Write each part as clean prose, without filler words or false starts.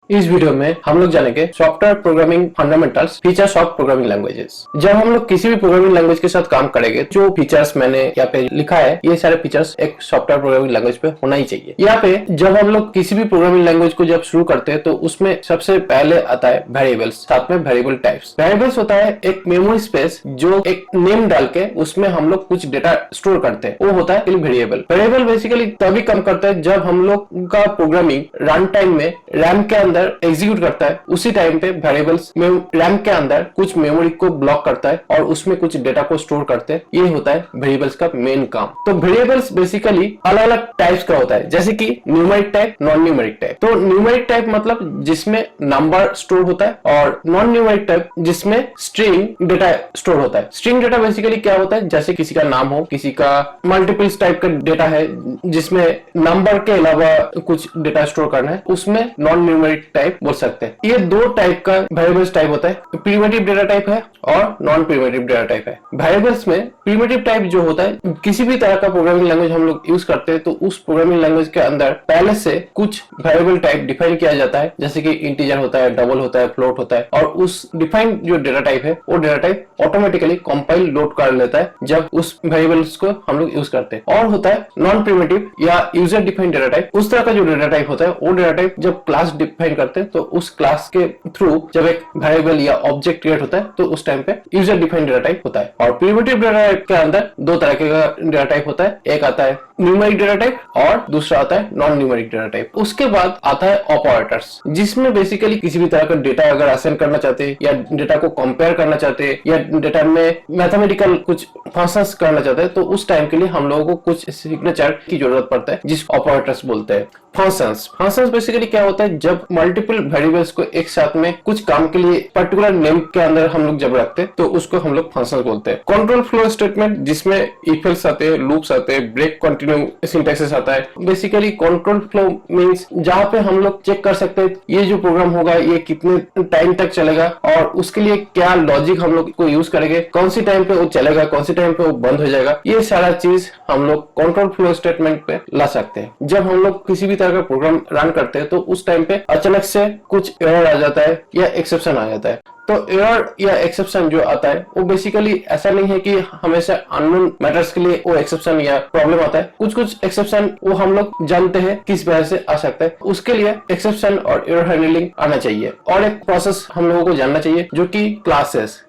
इस वीडियो में हम लोग जानेंगे software programming fundamentals features of programming languages. जब हम लोग किसी भी प्रोग्रामिंग लैंग्वेज के साथ काम करेंगे, जो फीचर्स मैंने यहाँ पे लिखा है, ये सारे फीचर्स एक सॉफ्टवेयर प्रोग्रामिंग लैंग्वेज पे होना ही चाहिए। यहाँ पे जब हम लोग किसी भी प्रोग्रामिंग लैंग्वेज को जब शुरू करते हैं तो उसमें सबसे पहले आता है वेरिएबल्स, साथ में वेरिएबल टाइप्स। वेरिएबल्स होता है एक मेमोरी स्पेस जो एक नेम डाल के उसमें हम लोग कुछ डेटा स्टोर करते हैं, वो होता है वेरिएबल। वेरिएबल बेसिकली तभी काम करता है जब हम लोग का प्रोग्रामिंग रन टाइम में रैम के अंदर एग्जीक्यूट करता है, उसी टाइम पे वेरिएबल्स में रैम के अंदर कुछ मेमोरी को ब्लॉक करता है और उसमें कुछ डेटा को स्टोर करते हैं। ये होता है वेरिएबल्स का मेन काम। तो वेरिएबल्स बेसिकली अलग अलग टाइप्स का होता है, जैसे कि numeric type, non numeric type. तो न्यूमेरिक टाइप मतलब जिसमें नंबर स्टोर होता है, और नॉन न्यूमेरिक टाइप जिसमें स्ट्रिंग डेटा स्टोर होता है। स्ट्रिंग डेटा बेसिकली क्या होता है, जैसे किसी का नाम हो, किसी का मल्टीपल्स टाइप का डेटा है जिसमें नंबर के अलावा कुछ डेटा स्टोर करना है, उसमें नॉन न्यूमेरिक टाइप बोल सकते हैं। ये दो टाइप का वेरिएबल्स टाइप होता है, प्रिमिटिव डेटा टाइप है और नॉन प्रिमिटिव डेटा टाइप है। वेरिएबल्स में प्रिमिटिव टाइप जो होता है, किसी भी तरह का प्रोग्रामिंग लैंग्वेज हम लोग यूज करते हैं तो उस प्रोग्रामिंग लैंग्वेज के अंदर पहले से कुछ वेरिएबल टाइप डिफाइन किया जाता है, जैसे कि इंटीजर होता है, डबल होता है, फ्लोट होता है, और उस डिफाइंड जो डेटा टाइप है वो data type automatically compile load कर लेता है जब उस वेरिएबल्स को हम लोग यूज करते हैं। और होता है नॉन प्रिमिटिव या यूजर डिफाइंड डेटा टाइप। उस तरह का जो डेटा टाइप होता है, वो डेटा टाइप जब क्लास डिफाइन करते हैं तो उस क्लास के थ्रू जब एक वेरिएबल या ऑब्जेक्ट क्रिएट होता है तो उस टाइम पे यूजर डिफाइंड डेटा टाइप होता है। और प्रिमिटिव डेटा टाइप के अंदर दो तरह का डेटा टाइप होता है, एक आता है न्यूमेरिक डेटा टाइप और दूसरा आता है नॉन न्यूमेरिक डेटा टाइप। उसके बाद आता है ऑपरेटर्स, जिसमें बेसिकली किसी भी तरह का डेटा अगर असाइन करना चाहते हैं या डेटा को कंपेयर करना चाहते हैं या डेटा में मैथमेटिकल कुछ फंक्शंस करना चाहते हैं, तो उस टाइम के लिए हम लोगों को कुछ सिग्नेचर की जरूरत पड़ता है, जिसको ऑपरेटर्स बोलते हैं। फंक्शंस बेसिकली क्या होता है, जब मल्टीपल वेरिएबल्स को एक साथ में कुछ काम के लिए पर्टिकुलर नेम के अंदर हम लोग जब रखते हैं तो उसको हम लोग फंक्शंस बोलते हैं। कंट्रोल फ्लो स्टेटमेंट, जिसमें इफ एल्स आते हैं, लूप्स आते हैं, ब्रेक कंटिन्यू सिंटैक्सेस आता है। बेसिकली कंट्रोल फ्लो मींस जहां पे हम लोग चेक कर सकते हैं ये जो प्रोग्राम होगा ये कितने टाइम तक चलेगा और उसके लिए क्या लॉजिक हम लोग को यूज करेंगे, कौन सी टाइम पे वो चलेगा, कौन सी टाइम पे वो बंद हो जाएगा। ये सारा चीज हम लोग कंट्रोल फ्लो स्टेटमेंट पे ला सकते हैं। जब हम लोग किसी भी तरह का प्रोग्राम रन करते हैं तो उस टाइम पे अचानक से कुछ एरर आ जाता है या एक्सेप्शन आ जाता है। तो एरर या एक्सेप्शन जो आता है वो बेसिकली ऐसा नहीं है कि हमेशा अननोन मैटर्स के लिए वो एक्सेप्शन या प्रॉब्लम आता है। कुछ एक्सेप्शन वो हम लोग जानते हैं किस वजह से आ सकता है, उसके लिए एक्सेप्शन और एरर हैंडलिंग आना चाहिए। और एक प्रोसेस हम लोगों को जानना चाहिए जो कि क्लासेस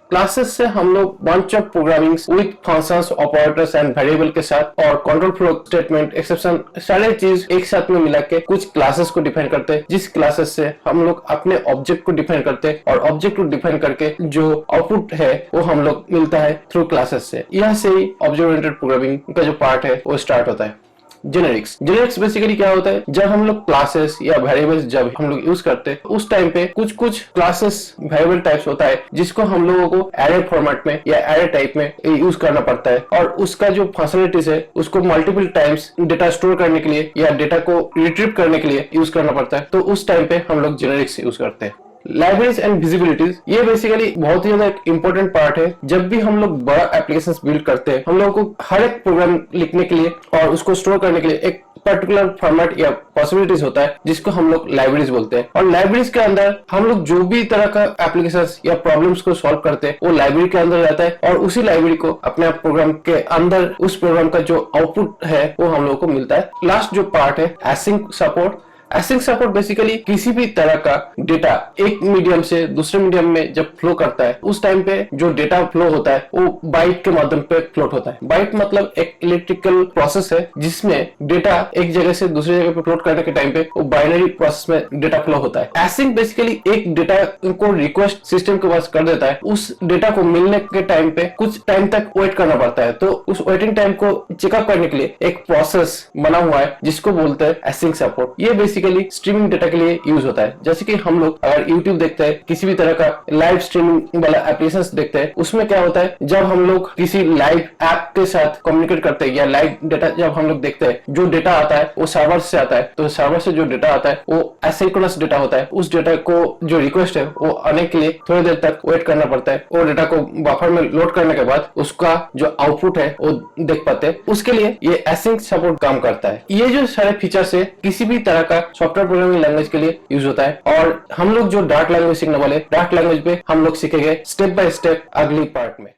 से हम लोग bunch of programming with functions, operators and variable के साथ और कंट्रोल फ्लो स्टेटमेंट, एक्सेप्शन, सारे चीज एक साथ में मिला के कुछ क्लासेस को डिफाइन करते हैं, जिस क्लासेस से हम लोग अपने ऑब्जेक्ट को डिफाइन करते हैं और ऑब्जेक्ट को डिफाइन करके जो आउटपुट है वो हम लोग मिलता है थ्रू क्लासेस से। यह से ही ऑब्जेक्ट ओरिएंटेड प्रोग्रामिंग का जो पार्ट है वो स्टार्ट होता है। जेनेरिक्स बेसिकली क्या होता है, जब हम लोग क्लासेस या वेरिएबल्स जब हम लोग यूज करते हैं उस टाइम पे कुछ क्लासेस वेरिएबल टाइप्स होता है जिसको हम लोगों को एरे फॉर्मेट में या एरे टाइप में यूज करना पड़ता है, और उसका जो फंक्शनलिटीज है उसको मल्टीपल टाइम्स डेटा स्टोर करने के लिए या डेटा को रिट्रीव करने के लिए यूज करना पड़ता है। तो उस टाइम पे हम लोग जेनेरिक्स यूज करते हैं। लाइब्रेरीज एंड विजिबिलिटीज, ये बेसिकली बहुत ही ज्यादा एक इंपॉर्टेंट पार्ट है। जब भी हम लोग बड़ा एप्लीकेशंस बिल्ड करते हैं, हम लोगों को हर एक प्रोग्राम लिखने के लिए और उसको स्टोर करने के लिए एक पर्टिकुलर फॉर्मेट या पॉसिबिलिटीज होता है जिसको हम लोग लाइब्रेरीज बोलते हैं। और लाइब्रेरीज के अंदर हम लोग जो भी तरह का एप्लीकेशंस या प्रॉब्लम्स को सॉल्व करते हैं वो लाइब्रेरी के अंदर रहता है, और उसी लाइब्रेरी को अपने प्रोग्राम के अंदर उस प्रोग्राम का जो आउटपुट है वो हम लोगों को मिलता है। लास्ट जो पार्ट है async support. Async support basically किसी भी तरह का डेटा एक मीडियम से दूसरे मीडियम में जब फ्लो करता है उस टाइम पे जो डेटा फ्लो होता है वो बाइट के माध्यम पे फ्लोट होता है। बाइट मतलब एक इलेक्ट्रिकल प्रोसेस है जिसमें डेटा एक जगह से दूसरी जगह पे फ्लोट करने के टाइम पे वो बाइनरी प्रोसेस में डेटा फ्लो होता है। एसिंक बेसिकली एक डेटा को रिक्वेस्ट सिस्टम के पास कर देता है, उस डेटा को मिलने के टाइम पे कुछ टाइम तक वेट करना पड़ता है। तो उस वेटिंग टाइम को चेकअप करने के लिए एक प्रोसेस बना हुआ है जिसको बोलते हैं एसिंक सपोर्ट। ये बेसिकली स्ट्रीमिंग डेटा के लिए यूज होता है। जैसे कि हम लोग अगर YouTube देखते हैं, किसी भी तरह का लाइव स्ट्रीमिंग वाला एप्लीकेशन देखते हैं, उसमें क्या होता है, जब हम लोग किसी लाइव ऐप के साथ कम्युनिकेट करते हैं या लाइव डेटा जब हम लोग देखते हैं, जो डेटा आता है वो सर्वर से आता है। तो सर्वर से जो डेटा आता है वो एसिंक्रोनस डेटा होता है। उस डेटा को जो रिक्वेस्ट है वो आने के लिए थोड़ी देर तक वेट करना पड़ता है। वो डेटा को बफर में लोड करने के बाद उसका जो आउटपुट है वो देख पाते हैं। उसके लिए ये एसिंक सपोर्ट काम करता है। ये जो सारे फीचर्स है, किसी भी तरह का सॉफ्टवेयर प्रोग्रामिंग लैंग्वेज के लिए यूज होता है। और हम लोग जो डार्क लैंग्वेज सीखने वाले, डार्क लैंग्वेज पे हम लोग सीखेंगे स्टेप बाय स्टेप अगली पार्ट में।